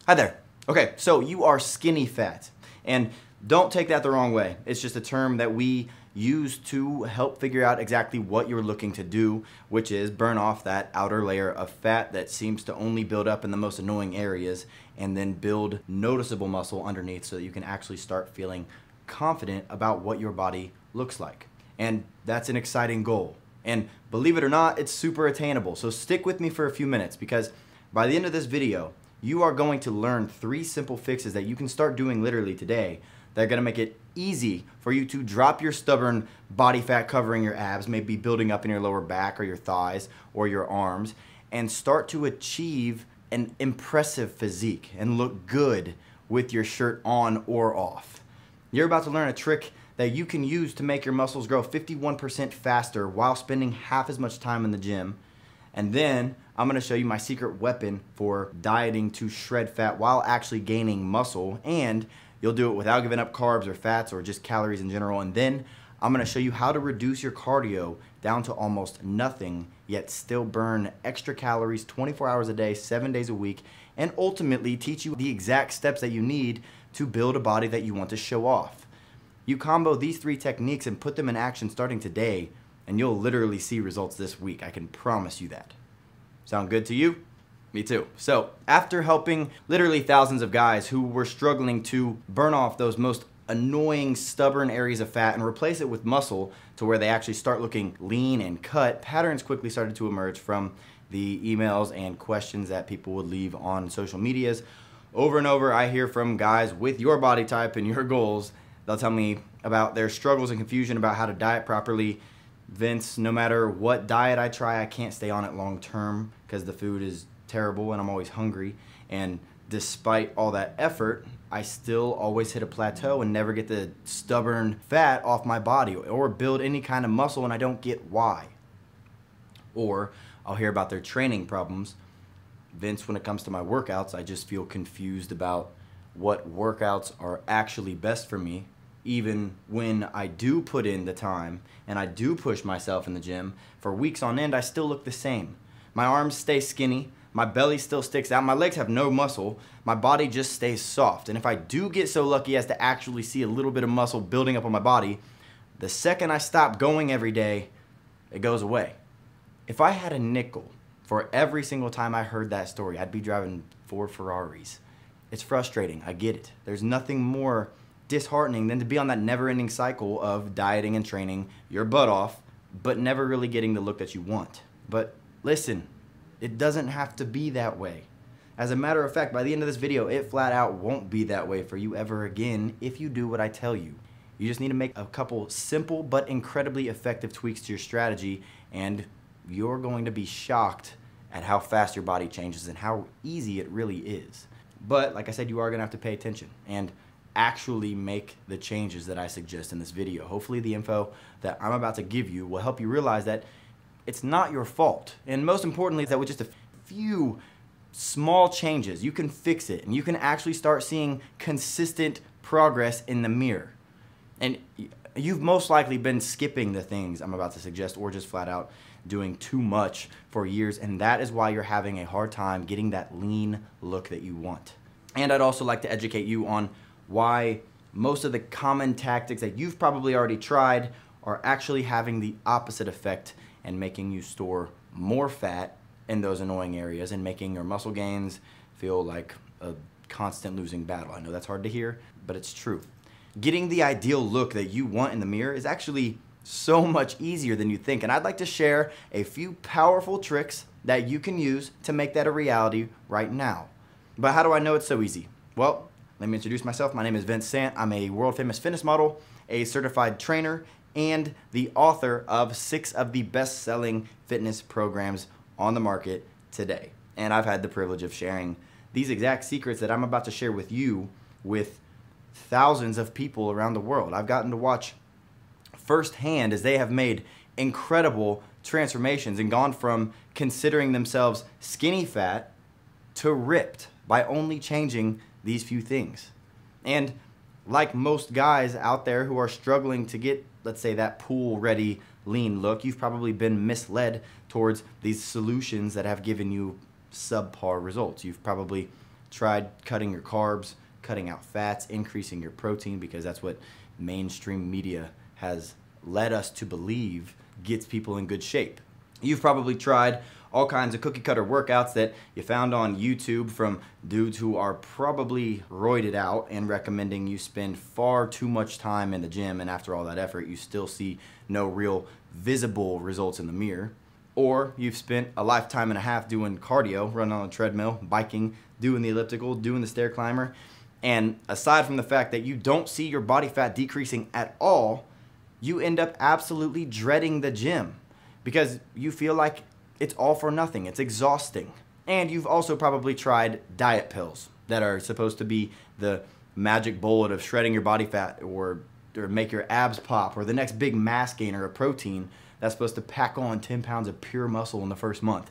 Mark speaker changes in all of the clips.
Speaker 1: Hi there. Okay, so you are skinny fat. And don't take that the wrong way. It's just a term that we use to help figure out exactly what you're looking to do, which is burn off that outer layer of fat that seems to only build up in the most annoying areas and then build noticeable muscle underneath so that you can actually start feeling confident about what your body looks like. And that's an exciting goal. And believe it or not, it's super attainable. So stick with me for a few minutes because by the end of this video, you are going to learn 3 simple fixes that you can start doing literally today that are going to make it easy for you to drop your stubborn body fat covering your abs, maybe building up in your lower back or your thighs or your arms, and start to achieve an impressive physique and look good with your shirt on or off. You're about to learn a trick that you can use to make your muscles grow 51% faster while spending half as much time in the gym. And then I'm gonna show you my secret weapon for dieting to shred fat while actually gaining muscle, and you'll do it without giving up carbs or fats or just calories in general. And then I'm gonna show you how to reduce your cardio down to almost nothing, yet still burn extra calories 24 hours a day, 7 days a week, and ultimately teach you the exact steps that you need to build a body that you want to show off. You combo these 3 techniques and put them in action starting today, and you'll literally see results this week. I can promise you that. Sound good to you? Me too. So after helping literally thousands of guys who were struggling to burn off those most annoying, stubborn areas of fat and replace it with muscle to where they actually start looking lean and cut, patterns quickly started to emerge from the emails and questions that people would leave on social medias. Over and over, I hear from guys with your body type and your goals. They'll tell me about their struggles and confusion about how to diet properly. Vince, no matter what diet I try, I can't stay on it long term because the food is terrible and I'm always hungry. And despite all that effort, I still always hit a plateau and never get the stubborn fat off my body or build any kind of muscle, and I don't get why. Or I'll hear about their training problems. Vince, when it comes to my workouts, I just feel confused about what workouts are actually best for me. Even when I do put in the time and I do push myself in the gym, for weeks on end, I still look the same. My arms stay skinny, my belly still sticks out, my legs have no muscle, my body just stays soft. And if I do get so lucky as to actually see a little bit of muscle building up on my body, the second I stop going every day, it goes away. If I had a nickel for every single time I heard that story, I'd be driving 4 Ferraris. It's frustrating, I get it. There's nothing more disheartening than to be on that never-ending cycle of dieting and training your butt off, but never really getting the look that you want. But listen, it doesn't have to be that way. As a matter of fact, by the end of this video, it flat out won't be that way for you ever again if you do what I tell you. You just need to make a couple simple but incredibly effective tweaks to your strategy, and you're going to be shocked at how fast your body changes and how easy it really is. But like I said, you are gonna have to pay attention and actually make the changes that I suggest in this video. Hopefully the info that I'm about to give you will help you realize that it's not your fault. And most importantly, that with just a few small changes, you can fix it and you can actually start seeing consistent progress in the mirror. And you've most likely been skipping the things I'm about to suggest or just flat out doing too much for years, and that is why you're having a hard time getting that lean look that you want. And I'd also like to educate you on why most of the common tactics that you've probably already tried are actually having the opposite effect and making you store more fat in those annoying areas and making your muscle gains feel like a constant losing battle. I know that's hard to hear, but it's true. Getting the ideal look that you want in the mirror is actually so much easier than you think, and I'd like to share a few powerful tricks that you can use to make that a reality right now. But how do I know it's so easy? Well, let me introduce myself. My name is Vince Sant. I'm a world-famous fitness model, a certified trainer, and the author of 6 of the best-selling fitness programs on the market today. And I've had the privilege of sharing these exact secrets that I'm about to share with you with thousands of people around the world. I've gotten to watch firsthand as they have made incredible transformations and gone from considering themselves skinny fat to ripped by only changing these few things. And like most guys out there who are struggling to get, let's say, that pool ready lean look, you've probably been misled towards these solutions that have given you subpar results. You've probably tried cutting your carbs, cutting out fats, increasing your protein, because that's what mainstream media has led us to believe gets people in good shape. You've probably tried all kinds of cookie cutter workouts that you found on YouTube from dudes who are probably roided out and recommending you spend far too much time in the gym, and after all that effort you still see no real visible results in the mirror. Or you've spent a lifetime and a half doing cardio, running on a treadmill, biking, doing the elliptical, doing the stair climber, and aside from the fact that you don't see your body fat decreasing at all, you end up absolutely dreading the gym because you feel like it's all for nothing. It's exhausting. And you've also probably tried diet pills that are supposed to be the magic bullet of shredding your body fat or make your abs pop, or the next big mass gainer, a protein that's supposed to pack on 10 pounds of pure muscle in the first month.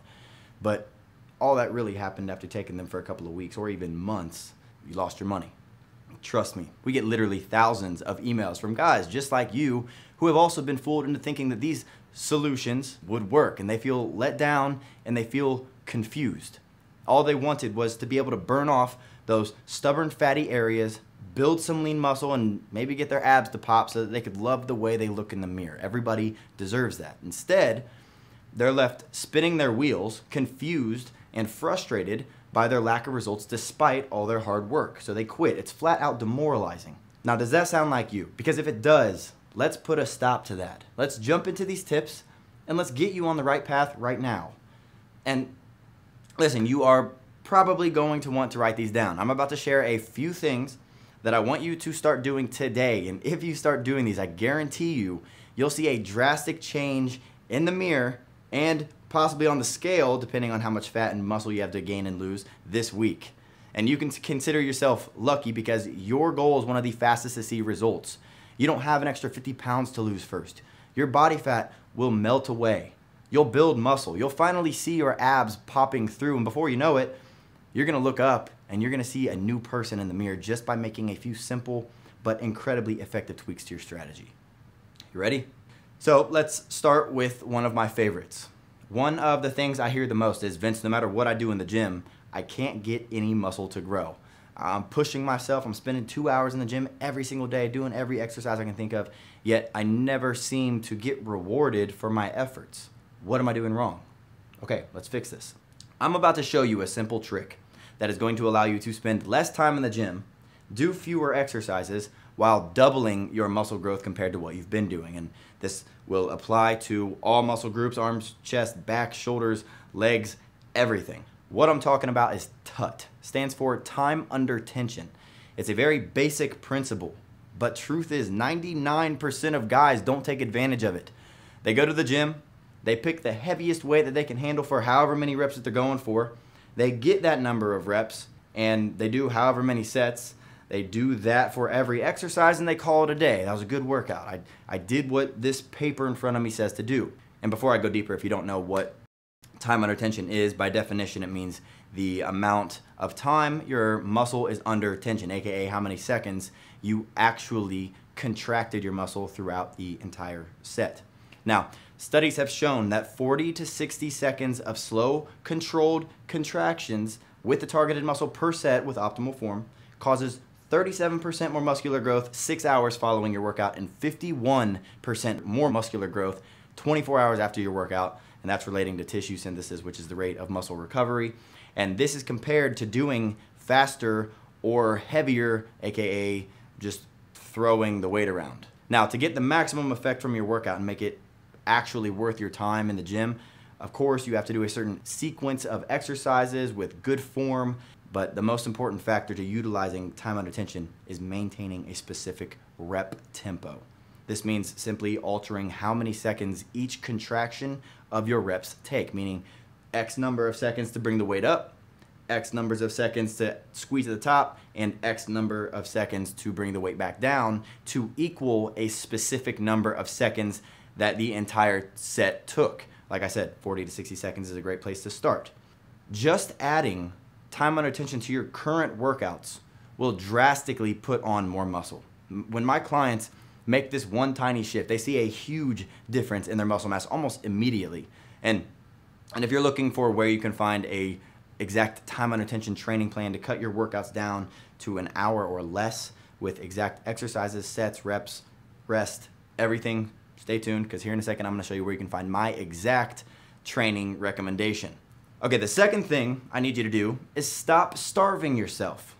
Speaker 1: But all that really happened after taking them for a couple of weeks or even months. You lost your money. Trust me, we get literally thousands of emails from guys just like you who have also been fooled into thinking that these solutions would work, and they feel let down and they feel confused. All they wanted was to be able to burn off those stubborn fatty areas, build some lean muscle, and maybe get their abs to pop so that they could love the way they look in the mirror. Everybody deserves that. Instead, they're left spinning their wheels, confused and frustrated by their lack of results despite all their hard work. So they quit. It's flat out demoralizing. Now, does that sound like you? Because if it does, let's put a stop to that. Let's jump into these tips and let's get you on the right path right now. And listen, you are probably going to want to write these down. I'm about to share a few things that I want you to start doing today. And if you start doing these, I guarantee you'll see a drastic change in the mirror and possibly on the scale, depending on how much fat and muscle you have to gain and lose this week. And you can consider yourself lucky because your goal is one of the fastest to see results. You don't have an extra 50 pounds to lose first. Your body fat will melt away. You'll build muscle. You'll finally see your abs popping through, and before you know it, you're gonna look up and you're gonna see a new person in the mirror just by making a few simple but incredibly effective tweaks to your strategy. You ready? So let's start with one of my favorites. One of the things I hear the most is, Vince, no matter what I do in the gym, I can't get any muscle to grow. I'm pushing myself. I'm spending 2 hours in the gym every single day, doing every exercise I can think of, yet I never seem to get rewarded for my efforts. What am I doing wrong? Okay, let's fix this. I'm about to show you a simple trick that is going to allow you to spend less time in the gym, do fewer exercises, while doubling your muscle growth compared to what you've been doing. And this will apply to all muscle groups: arms, chest, back, shoulders, legs, everything. What I'm talking about is TUT. Stands for time under tension. It's a very basic principle, but truth is 99% of guys don't take advantage of it. They go to the gym, they pick the heaviest weight that they can handle for however many reps that they're going for. They get that number of reps and they do however many sets. They do that for every exercise and they call it a day. That was a good workout. I did what this paper in front of me says to do. And before I go deeper, if you don't know what time under tension is, by definition, it means the amount of time your muscle is under tension, aka how many seconds you actually contracted your muscle throughout the entire set. Now, studies have shown that 40 to 60 seconds of slow, controlled contractions with the targeted muscle per set with optimal form causes 37% more muscular growth 6 hours following your workout and 51% more muscular growth 24 hours after your workout. And that's relating to tissue synthesis, which is the rate of muscle recovery. And this is compared to doing faster or heavier, aka just throwing the weight around. Now, to get the maximum effect from your workout and make it actually worth your time in the gym, of course, you have to do a certain sequence of exercises with good form, but the most important factor to utilizing time under tension is maintaining a specific rep tempo. This means simply altering how many seconds each contraction of your reps take, meaning X number of seconds to bring the weight up, X numbers of seconds to squeeze at the top, and X number of seconds to bring the weight back down to equal a specific number of seconds that the entire set took. Like I said, 40 to 60 seconds is a great place to start. Just adding time under tension to your current workouts will drastically put on more muscle. When my clients make this one tiny shift, they see a huge difference in their muscle mass almost immediately. And if you're looking for where you can find a exact time under tension training plan to cut your workouts down to an hour or less with exact exercises, sets, reps, rest, everything. Stay tuned, because here in a second I'm going to show you where you can find my exact training recommendation. Okay, the second thing I need you to do is stop starving yourself.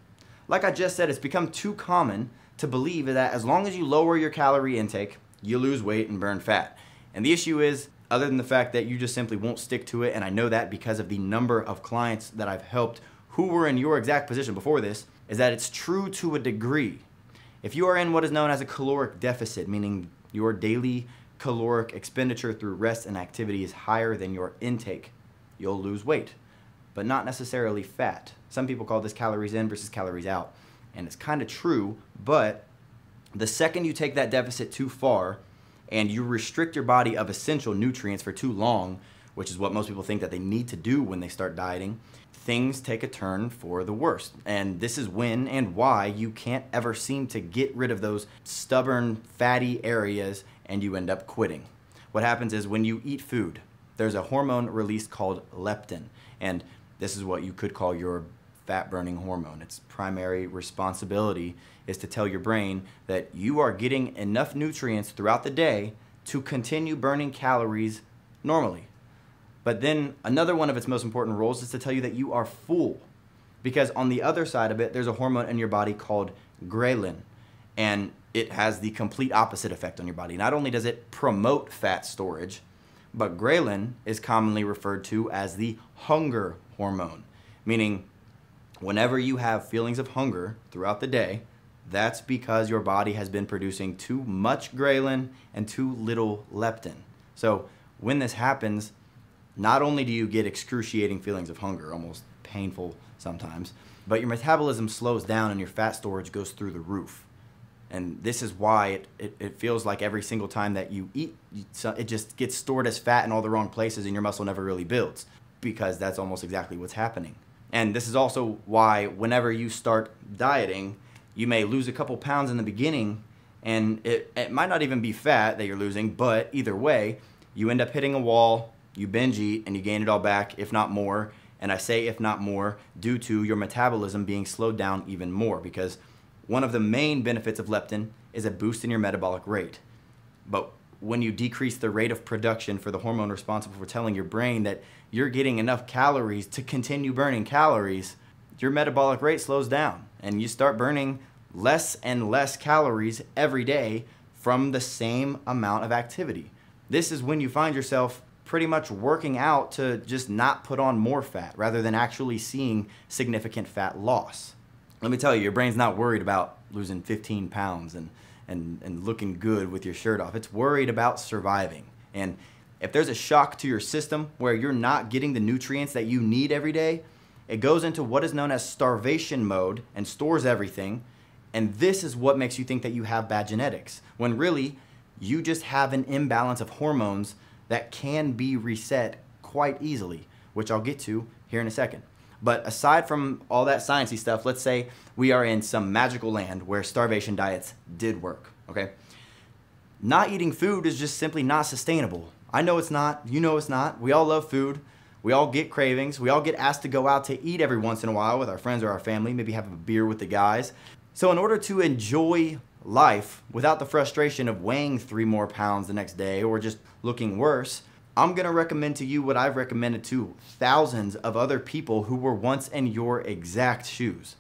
Speaker 1: Like I just said, it's become too common to believe that as long as you lower your calorie intake, you lose weight and burn fat. And the issue is, other than the fact that you just simply won't stick to it, and I know that because of the number of clients that I've helped who were in your exact position before this, is that it's true to a degree. If you are in what is known as a caloric deficit, meaning your daily caloric expenditure through rest and activity is higher than your intake, you'll lose weight, but not necessarily fat. Some people call this calories in versus calories out, and it's kind of true, but the second you take that deficit too far and you restrict your body of essential nutrients for too long, which is what most people think that they need to do when they start dieting, things take a turn for the worst. And this is when and why you can't ever seem to get rid of those stubborn, fatty areas and you end up quitting. What happens is when you eat food, there's a hormone released called leptin, and this is what you could call your fat-burning hormone. Its primary responsibility is to tell your brain that you are getting enough nutrients throughout the day to continue burning calories normally. But then another one of its most important roles is to tell you that you are full, because on the other side of it, there's a hormone in your body called ghrelin, and it has the complete opposite effect on your body. Not only does it promote fat storage, but ghrelin is commonly referred to as the hunger hormone, meaning whenever you have feelings of hunger throughout the day, that's because your body has been producing too much ghrelin and too little leptin. So when this happens, not only do you get excruciating feelings of hunger, almost painful sometimes, but your metabolism slows down and your fat storage goes through the roof. And this is why it feels like every single time that you eat, it just gets stored as fat in all the wrong places and your muscle never really builds, because that's almost exactly what's happening. And this is also why whenever you start dieting, you may lose a couple pounds in the beginning, and it might not even be fat that you're losing, but either way, you end up hitting a wall, you binge eat, and you gain it all back, if not more. And I say if not more due to your metabolism being slowed down even more, because one of the main benefits of leptin is a boost in your metabolic rate. But when you decrease the rate of production for the hormone responsible for telling your brain that you're getting enough calories to continue burning calories, your metabolic rate slows down and you start burning less and less calories every day from the same amount of activity. This is when you find yourself pretty much working out to just not put on more fat rather than actually seeing significant fat loss. Let me tell you, your brain's not worried about losing 15 pounds and looking good with your shirt off. It's worried about surviving. And if there's a shock to your system where you're not getting the nutrients that you need every day, it goes into what is known as starvation mode and stores everything. And this is what makes you think that you have bad genetics, when really you just have an imbalance of hormones that can be reset quite easily, which I'll get to here in a second. But aside from all that sciencey stuff, let's say we are in some magical land where starvation diets did work, okay? Not eating food is just simply not sustainable. I know it's not, you know it's not. We all love food. We all get cravings. We all get asked to go out to eat every once in a while with our friends or our family, maybe have a beer with the guys. So in order to enjoy life without the frustration of weighing 3 more pounds the next day or just looking worse, I'm going to recommend to you what I've recommended to thousands of other people who were once in your exact shoes.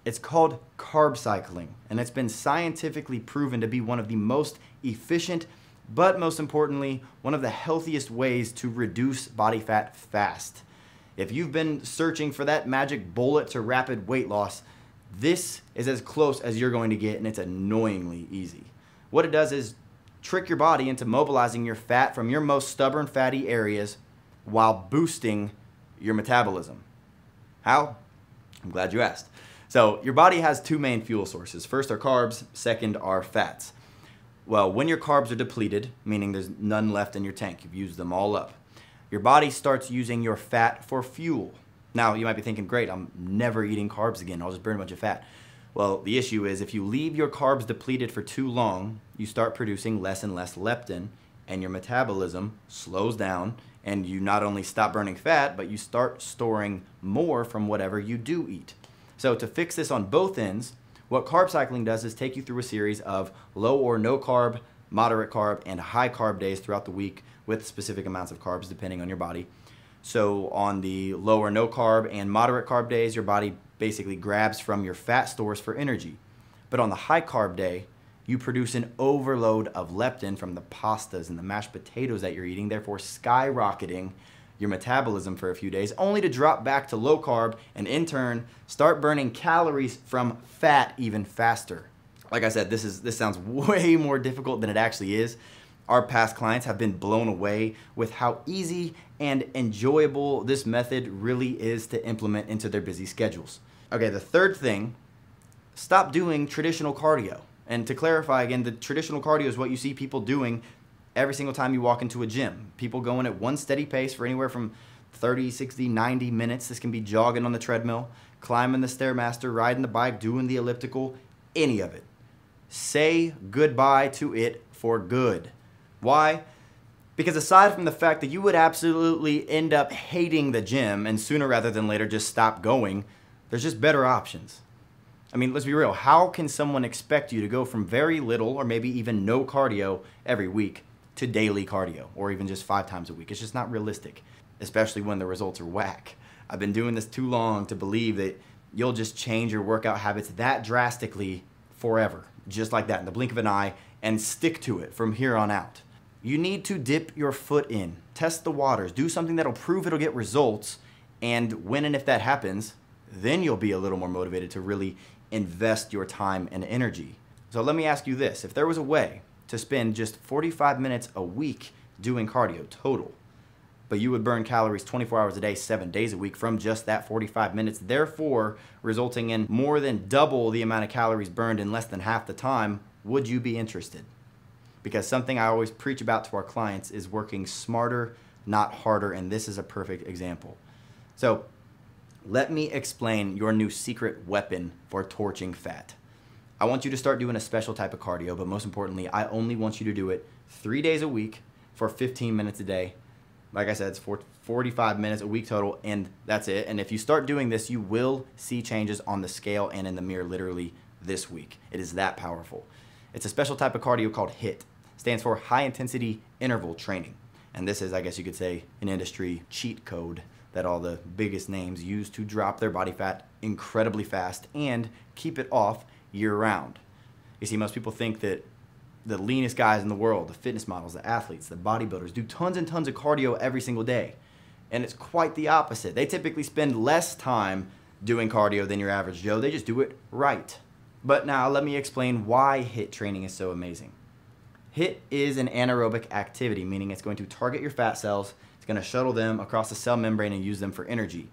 Speaker 1: It's called carb cycling, and it's been scientifically proven to be one of the most efficient, but most importantly, one of the healthiest ways to reduce body fat fast. If you've been searching for that magic bullet to rapid weight loss, this is as close as you're going to get, and it's annoyingly easy. What it does is trick your body into mobilizing your fat from your most stubborn fatty areas while boosting your metabolism. How? I'm glad you asked. So your body has 2 main fuel sources. First are carbs, second are fats. Well, when your carbs are depleted, meaning there's none left in your tank, you've used them all up, your body starts using your fat for fuel. Now, you might be thinking, great, I'm never eating carbs again. I'll just burn a bunch of fat. Well, the issue is if you leave your carbs depleted for too long, you start producing less and less leptin, and your metabolism slows down, and you not only stop burning fat, but you start storing more from whatever you do eat. So to fix this on both ends, what carb cycling does is take you through a series of low or no carb, moderate carb, and high carb days throughout the week with specific amounts of carbs depending on your body. So on the low or no carb and moderate carb days, your body basically grabs from your fat stores for energy. But on the high carb day, you produce an overload of leptin from the pastas and the mashed potatoes that you're eating, therefore skyrocketing your metabolism for a few days, only to drop back to low carb and in turn start burning calories from fat even faster. Like I said, this sounds way more difficult than it actually is. Our past clients have been blown away with how easy and enjoyable this method really is to implement into their busy schedules. Okay, the third thing, stop doing traditional cardio. And to clarify again, the traditional cardio is what you see people doing every single time you walk into a gym. People going at one steady pace for anywhere from 30, 60, 90 minutes. This can be jogging on the treadmill, climbing the Stairmaster, riding the bike, doing the elliptical, any of it. Say goodbye to it for good. Why? Because aside from the fact that you would absolutely end up hating the gym and sooner rather than later just stop going, there's just better options. I mean, let's be real. How can someone expect you to go from very little or maybe even no cardio every week to daily cardio or even just 5 times a week? It's just not realistic, especially when the results are whack. I've been doing this too long to believe that you'll just change your workout habits that drastically forever, just like that in the blink of an eye, and stick to it from here on out. You need to dip your foot in, test the waters, do something that'll prove it'll get results, and when and if that happens, then you'll be a little more motivated to really invest your time and energy. So let me ask you this. If there was a way to spend just 45 minutes a week doing cardio total, but you would burn calories 24 hours a day, 7 days a week from just that 45 minutes, therefore resulting in more than double the amount of calories burned in less than half the time, would you be interested? Because something I always preach about to our clients is working smarter, not harder, and this is a perfect example. So let me explain your new secret weapon for torching fat. I want you to start doing a special type of cardio, but most importantly, I only want you to do it 3 days a week for 15 minutes a day. Like I said, it's 45 minutes a week total, and that's it. And if you start doing this, you will see changes on the scale and in the mirror literally this week. It is that powerful. It's a special type of cardio called HIIT. Stands for high intensity interval training. And this is, I guess you could say, an industry cheat code that all the biggest names use to drop their body fat incredibly fast and keep it off year round. You see, most people think that the leanest guys in the world, the fitness models, the athletes, the bodybuilders, do tons and tons of cardio every single day. And it's quite the opposite. They typically spend less time doing cardio than your average Joe. They just do it right. But now let me explain why HIIT training is so amazing. HIIT is an anaerobic activity, meaning it's going to target your fat cells, it's going to shuttle them across the cell membrane and use them for energy.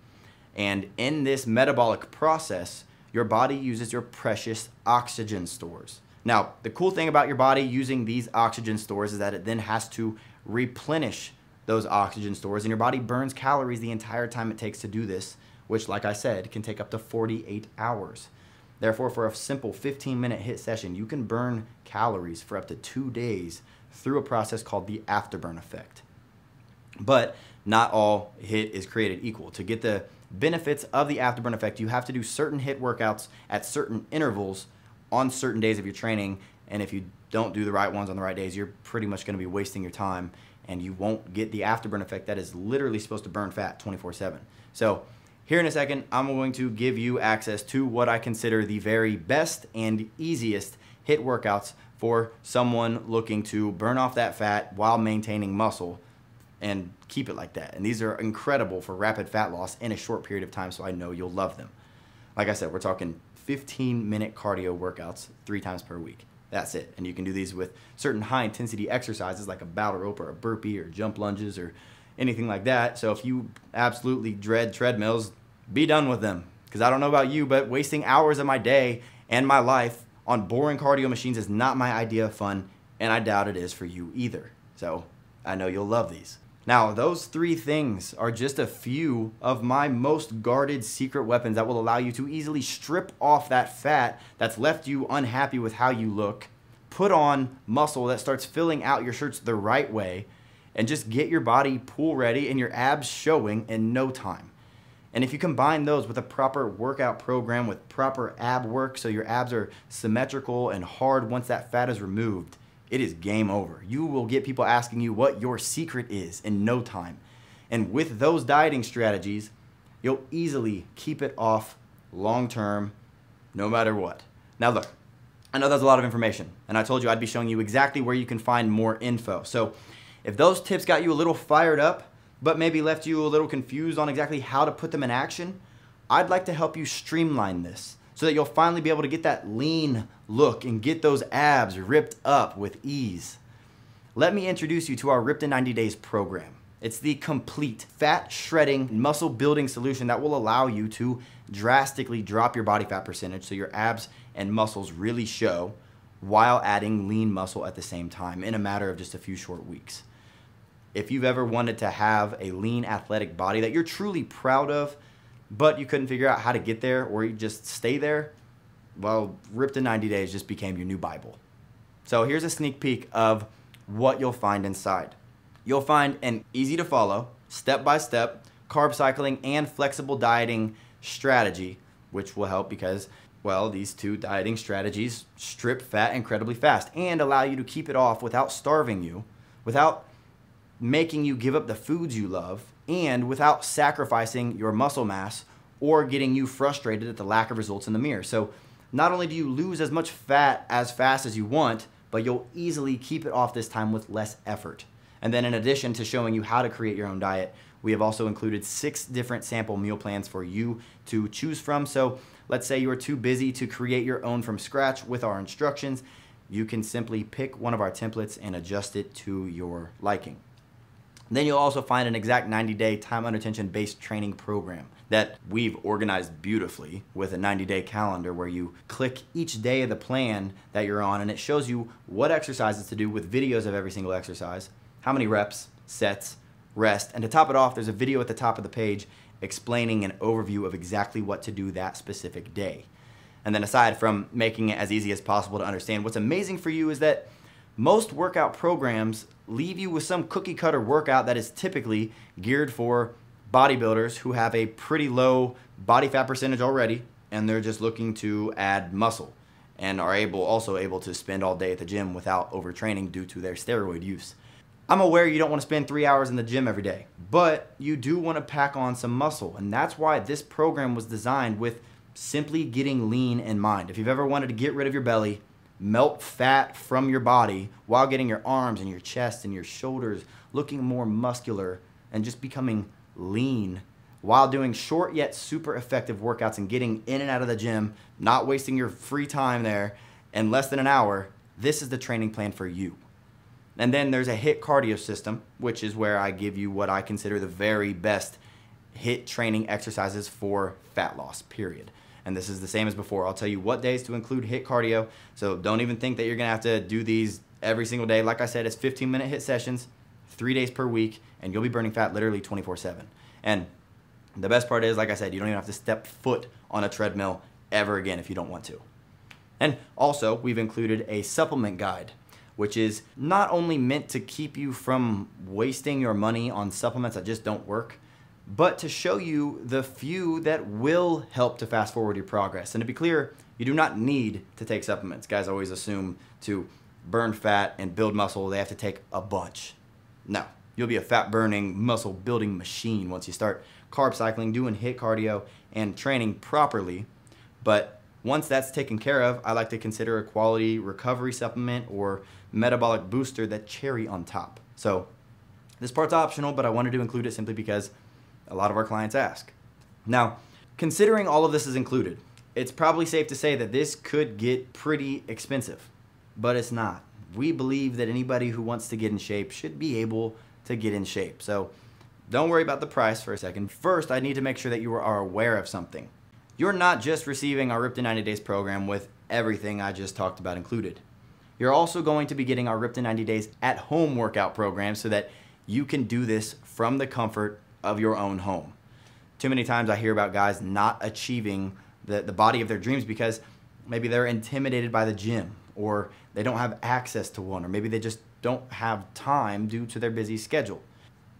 Speaker 1: And in this metabolic process, your body uses your precious oxygen stores. Now, the cool thing about your body using these oxygen stores is that it then has to replenish those oxygen stores, and your body burns calories the entire time it takes to do this, which, like I said, can take up to 48 hours. Therefore, for a simple 15-minute HIIT session, you can burn calories for up to 2 days through a process called the afterburn effect. But not all HIIT is created equal. To get the benefits of the afterburn effect, you have to do certain HIIT workouts at certain intervals on certain days of your training, and if you don't do the right ones on the right days, you're pretty much going to be wasting your time, and you won't get the afterburn effect that is literally supposed to burn fat 24/7. So here in a second, I'm going to give you access to what I consider the very best and easiest HIIT workouts for someone looking to burn off that fat while maintaining muscle and keep it like that. And these are incredible for rapid fat loss in a short period of time, so I know you'll love them. Like I said, we're talking 15-minute cardio workouts 3 times per week. That's it. And you can do these with certain high-intensity exercises like a battle rope or a burpee or jump lunges or anything like that. So if you absolutely dread treadmills, be done with them. Because I don't know about you, but wasting hours of my day and my life on boring cardio machines is not my idea of fun, and I doubt it is for you either. So I know you'll love these. Now, those 3 things are just a few of my most guarded secret weapons that will allow you to easily strip off that fat that's left you unhappy with how you look, put on muscle that starts filling out your shirts the right way and just get your body pool ready and your abs showing in no time. And if you combine those with a proper workout program with proper ab work so your abs are symmetrical and hard once that fat is removed, it is game over. You will get people asking you what your secret is in no time. And with those dieting strategies, you'll easily keep it off long term, no matter what. Now look, I know that's a lot of information, and I told you I'd be showing you exactly where you can find more info. So if those tips got you a little fired up, but maybe left you a little confused on exactly how to put them in action, I'd like to help you streamline this so that you'll finally be able to get that lean look and get those abs ripped up with ease. Let me introduce you to our Ripped in 90 Days program. It's the complete fat shredding, muscle building solution that will allow you to drastically drop your body fat percentage so your abs and muscles really show while adding lean muscle at the same time in a matter of just a few short weeks. If you've ever wanted to have a lean athletic body that you're truly proud of, but you couldn't figure out how to get there or you just stay there, well, Ripped in 90 Days just became your new Bible. So here's a sneak peek of what you'll find inside. You'll find an easy to follow, step-by-step, carb cycling and flexible dieting strategy, which will help because, well, these two dieting strategies strip fat incredibly fast and allow you to keep it off without starving you, without making you give up the foods you love, and without sacrificing your muscle mass or getting you frustrated at the lack of results in the mirror. So not only do you lose as much fat as fast as you want, but you'll easily keep it off this time with less effort. And then in addition to showing you how to create your own diet, we have also included 6 different sample meal plans for you to choose from. So let's say you're too busy to create your own from scratch with our instructions. You can simply pick one of our templates and adjust it to your liking. Then you'll also find an exact 90-day time under tension based training program that we've organized beautifully with a 90-day calendar where you click each day of the plan that you're on and it shows you what exercises to do with videos of every single exercise, how many reps, sets, rest, and to top it off, there's a video at the top of the page explaining an overview of exactly what to do that specific day. And then aside from making it as easy as possible to understand, what's amazing for you is that most workout programs leave you with some cookie cutter workout that is typically geared for bodybuilders who have a pretty low body fat percentage already and they're just looking to add muscle and are also able to spend all day at the gym without overtraining due to their steroid use. I'm aware you don't want to spend 3 hours in the gym every day, but you do want to pack on some muscle, and that's why this program was designed with simply getting lean in mind. If you've ever wanted to get rid of your belly, melt fat from your body while getting your arms and your chest and your shoulders looking more muscular and just becoming lean while doing short yet super effective workouts and getting in and out of the gym, not wasting your free time there in less than an hour, this is the training plan for you. And then there's a HIIT cardio system, which is where I give you what I consider the very best HIIT training exercises for fat loss, period. And this is the same as before. I'll tell you what days to include HIIT cardio, so don't even think that you're gonna have to do these every single day. Like I said, it's 15-minute HIIT sessions, 3 days per week, and you'll be burning fat literally 24/7. And the best part is, like I said, you don't even have to step foot on a treadmill ever again if you don't want to. And also, we've included a supplement guide, which is not only meant to keep you from wasting your money on supplements that just don't work, but to show you the few that will help to fast forward your progress. And to be clear, you do not need to take supplements. Guys always assume to burn fat and build muscle, they have to take a bunch. No, you'll be a fat burning, muscle building machine once you start carb cycling, doing HIIT cardio, and training properly. But once that's taken care of, I like to consider a quality recovery supplement or metabolic booster that cherry on top. So this part's optional, but I wanted to include it simply because a lot of our clients ask. Now, considering all of this is included, it's probably safe to say that this could get pretty expensive, but it's not. We believe that anybody who wants to get in shape should be able to get in shape. So don't worry about the price for a second. First, I need to make sure that you are aware of something. You're not just receiving our Ripped in 90 Days program with everything I just talked about included. You're also going to be getting our Ripped in 90 Days at home workout program so that you can do this from the comfort of your own home. Too many times I hear about guys not achieving the body of their dreams because maybe they're intimidated by the gym or they don't have access to one, or maybe they just don't have time due to their busy schedule.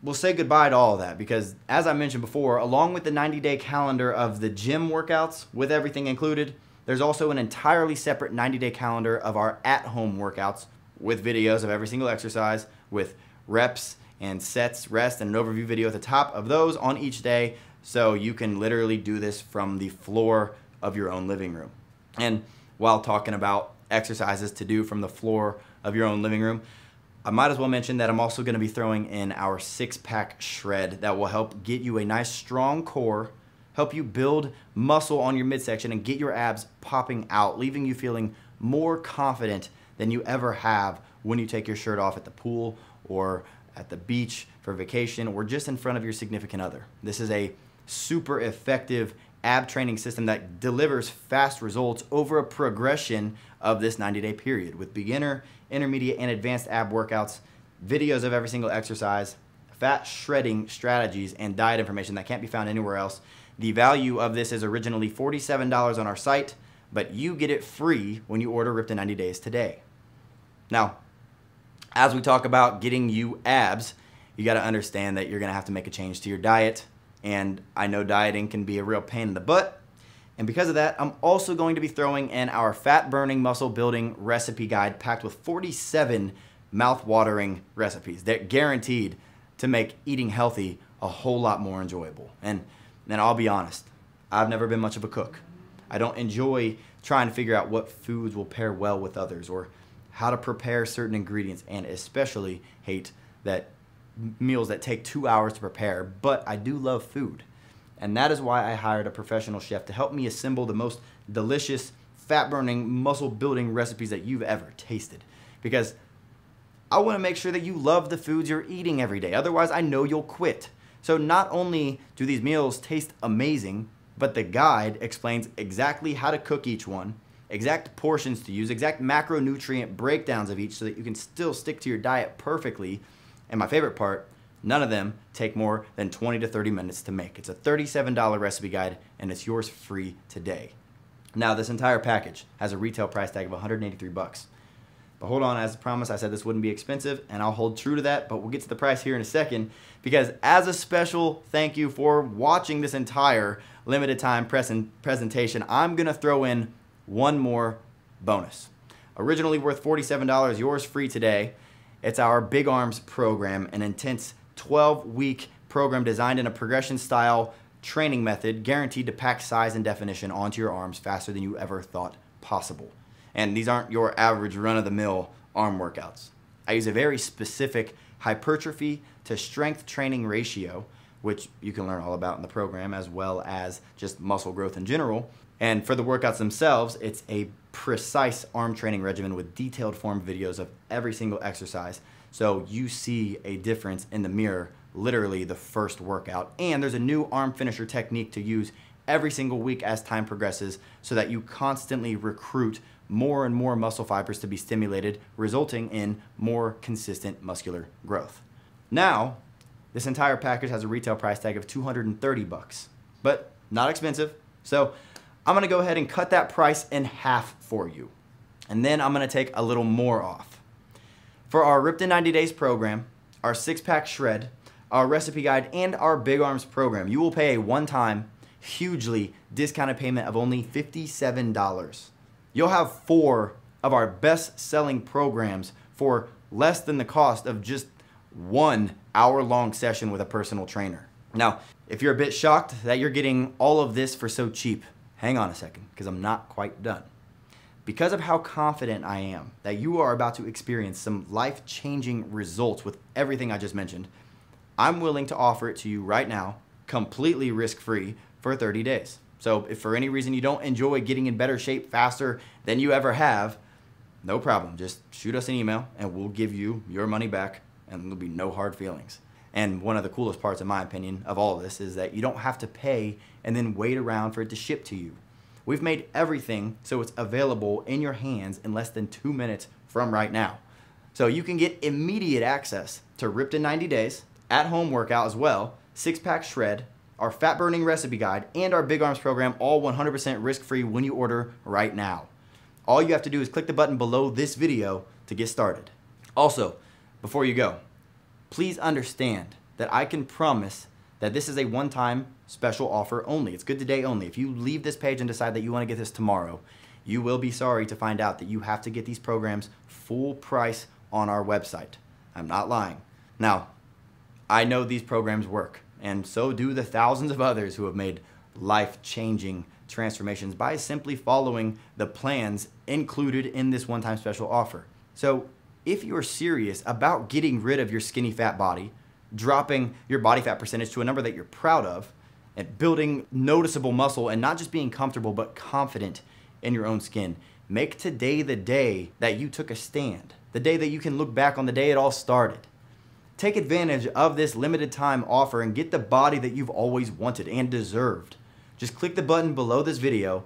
Speaker 1: We'll say goodbye to all of that because, as I mentioned before, along with the 90-day calendar of the gym workouts with everything included, there's also an entirely separate 90-day calendar of our at-home workouts with videos of every single exercise, with reps and sets, rest, and an overview video at the top of those on each day, so you can literally do this from the floor of your own living room. And while talking about exercises to do from the floor of your own living room, I might as well mention that I'm also going to be throwing in our 6-pack shred that will help get you a nice strong core, help you build muscle on your midsection and get your abs popping out, leaving you feeling more confident than you ever have when you take your shirt off at the pool or at the beach for vacation or just in front of your significant other. This is a super effective ab training system that delivers fast results over a progression of this 90-day period with beginner, intermediate, and advanced ab workouts, videos of every single exercise, fat shredding strategies, and diet information that can't be found anywhere else. The value of this is originally $47 on our site, but you get it free when you order Ripped in 90 Days today. Now, as we talk about getting you abs, you got to understand that you're going to have to make a change to your diet. And I know dieting can be a real pain in the butt. And because of that, I'm also going to be throwing in our fat burning muscle building recipe guide packed with 47 mouth-watering recipes. They're guaranteed to make eating healthy a whole lot more enjoyable. And then I'll be honest, I've never been much of a cook. I don't enjoy trying to figure out what foods will pair well with others or how to prepare certain ingredients, and especially hate that meals that take 2 hours to prepare, but I do love food. And that is why I hired a professional chef to help me assemble the most delicious, fat-burning, muscle-building recipes that you've ever tasted. Because I want to make sure that you love the foods you're eating every day. Otherwise, I know you'll quit. So not only do these meals taste amazing, but the guide explains exactly how to cook each one, exact portions to use, exact macronutrient breakdowns of each so that you can still stick to your diet perfectly. And my favorite part, none of them take more than 20 to 30 minutes to make. It's a $37 recipe guide, and it's yours free today. Now, this entire package has a retail price tag of $183. But hold on, as promised, I said this wouldn't be expensive, and I'll hold true to that, but we'll get to the price here in a second, because as a special thank you for watching this entire limited time presentation, I'm gonna throw in one more bonus. Originally worth $47, yours free today. It's our Big Arms program, an intense 12-week program designed in a progression-style training method guaranteed to pack size and definition onto your arms faster than you ever thought possible. And these aren't your average run-of-the-mill arm workouts. I use a very specific hypertrophy to strength training ratio, which you can learn all about in the program, as well as just muscle growth in general. And for the workouts themselves, it's a precise arm training regimen with detailed form videos of every single exercise. So you see a difference in the mirror, literally the first workout. And there's a new arm finisher technique to use every single week as time progresses so that you constantly recruit more and more muscle fibers to be stimulated, resulting in more consistent muscular growth. Now, this entire package has a retail price tag of $230, but not expensive. So I'm gonna go ahead and cut that price in half for you. And then I'm gonna take a little more off. For our Ripped in 90 Days program, our 6-pack shred, our recipe guide, and our Big Arms program, you will pay a one-time, hugely discounted payment of only $57. You'll have 4 of our best-selling programs for less than the cost of just 1 hour-long session with a personal trainer. Now, if you're a bit shocked that you're getting all of this for so cheap, hang on a second, because I'm not quite done. Because of how confident I am that you are about to experience some life-changing results with everything I just mentioned, I'm willing to offer it to you right now, completely risk-free, for 30 days. So if for any reason you don't enjoy getting in better shape faster than you ever have, no problem. Just shoot us an email and we'll give you your money back and there'll be no hard feelings. And one of the coolest parts, in my opinion, of all of this is that you don't have to pay and then wait around for it to ship to you. We've made everything so it's available in your hands in less than 2 minutes from right now. So you can get immediate access to Ripped in 90 Days, at-home workout as well, 6-pack shred, our fat burning recipe guide, and our Big Arms program, all 100% risk-free when you order right now. All you have to do is click the button below this video to get started. Also, before you go, please understand that I can promise that this is a one-time special offer only. It's good today only. If you leave this page and decide that you want to get this tomorrow, you will be sorry to find out that you have to get these programs full price on our website. I'm not lying. Now, I know these programs work, and so do the thousands of others who have made life-changing transformations by simply following the plans included in this one-time special offer. So if you're serious about getting rid of your skinny fat body, dropping your body fat percentage to a number that you're proud of, and building noticeable muscle and not just being comfortable but confident in your own skin, make today the day that you took a stand, the day that you can look back on the day it all started. Take advantage of this limited time offer and get the body that you've always wanted and deserved. Just click the button below this video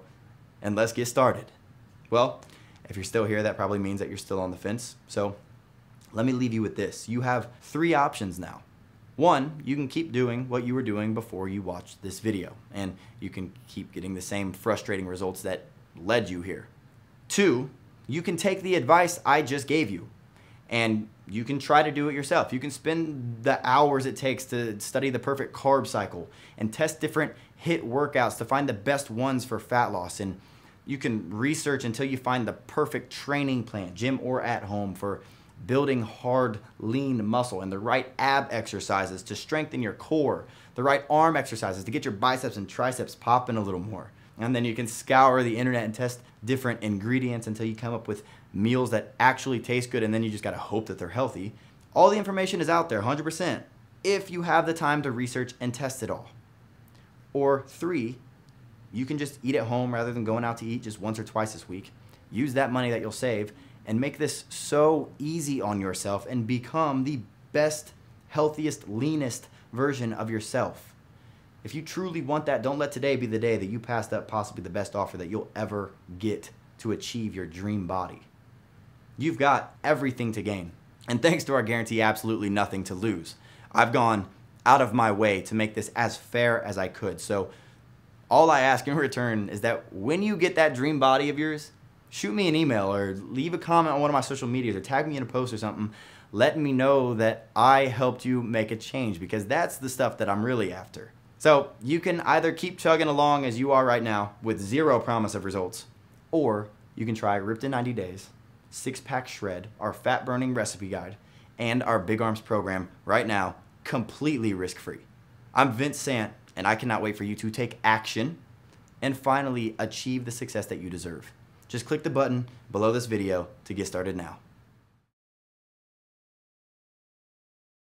Speaker 1: and let's get started. Well, if you're still here, that probably means that you're still on the fence. So let me leave you with this. You have 3 options now. 1, you can keep doing what you were doing before you watched this video, and you can keep getting the same frustrating results that led you here. 2, you can take the advice I just gave you, and you can try to do it yourself. You can spend the hours it takes to study the perfect carb cycle and test different HIIT workouts to find the best ones for fat loss. And you can research until you find the perfect training plan, gym or at home, for building hard, lean muscle, and the right ab exercises to strengthen your core, the right arm exercises to get your biceps and triceps popping a little more. And then you can scour the internet and test different ingredients until you come up with meals that actually taste good, and then you just gotta hope that they're healthy. All the information is out there, 100%, if you have the time to research and test it all. Or 3, you can just eat at home rather than going out to eat just once or twice this week. Use that money that you'll save and make this so easy on yourself and become the best, healthiest, leanest version of yourself. If you truly want that, don't let today be the day that you passed up possibly the best offer that you'll ever get to achieve your dream body. You've got everything to gain. And thanks to our guarantee, absolutely nothing to lose. I've gone out of my way to make this as fair as I could. So all I ask in return is that when you get that dream body of yours, shoot me an email or leave a comment on one of my social medias or tag me in a post or something, letting me know that I helped you make a change, because that's the stuff that I'm really after. So you can either keep chugging along as you are right now with 0 promise of results, or you can try Ripped in 90 Days, 6-Pack Shred, our fat burning recipe guide, and our Big Arms program right now, completely risk-free. I'm Vince Sant, and I cannot wait for you to take action and finally achieve the success that you deserve. Just click the button below this video to get started now.